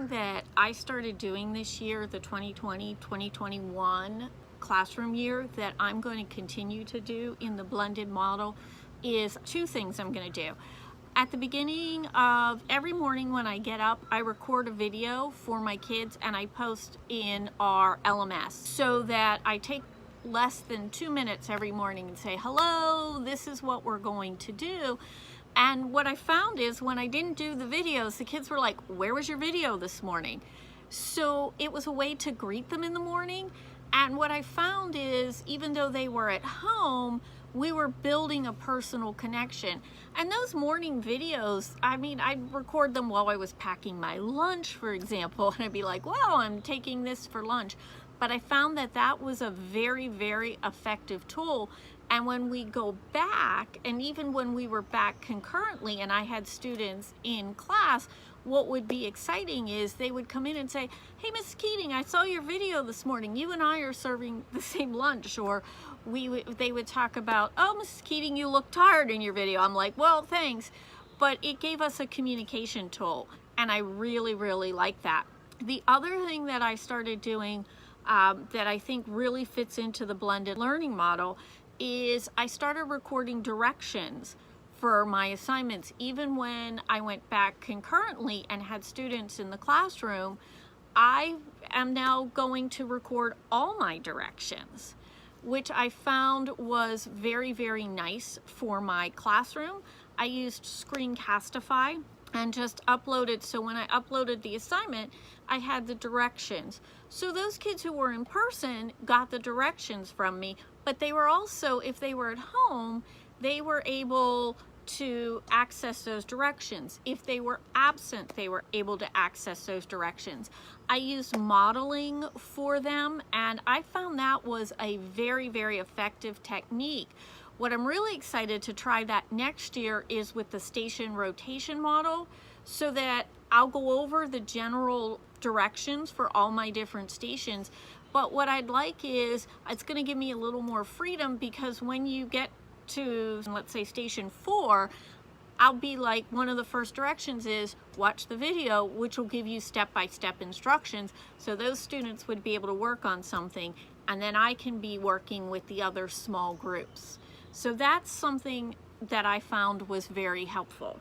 that I started doing this year, the 2020-2021 classroom year, that I'm going to continue to do in the blended model is two things I'm going to do. At the beginning of every morning when I get up, I record a video for my kids and I post in our LMS so that I take less than 2 minutes every morning and say, hello, this is what we're going to do. And what I found is when I didn't do the videos, the kids were like, where was your video this morning? So it was a way to greet them in the morning. And what I found is even though they were at home, we were building a personal connection. And those morning videos, I mean, I'd record them while I was packing my lunch, for example, and I'd be like, well, I'm taking this for lunch. But I found that that was a very, very effective tool. And when we go back, and even when we were back concurrently and I had students in class, what would be exciting is they would come in and say, hey, Mrs. Keating, I saw your video this morning. You and I are serving the same lunch. Or they would talk about, oh, Mrs. Keating, you look tired in your video. I'm like, well, thanks. But it gave us a communication tool, and I really, really like that. The other thing that I started doing that I think really fits into the blended learning model is I started recording directions for my assignments. Even when I went back concurrently and had students in the classroom, I am now going to record all my directions, which I found was very, very nice for my classroom. I used Screencastify and just uploaded. So when I uploaded the assignment, I had the directions. So those kids who were in person got the directions from me, but they were also, if they were at home, they were able to access those directions. If they were absent, they were able to access those directions. I used modeling for them, and I found that was a very, very effective technique. What I'm really excited to try that next year is with the station rotation model, so that I'll go over the general directions for all my different stations. But what I'd like is, it's going to give me a little more freedom, because when you get to, let's say, station 4, I'll be like, one of the first directions is watch the video, which will give you step-by-step instructions. So those students would be able to work on something, and then I can be working with the other small groups. So that's something that I found was very helpful.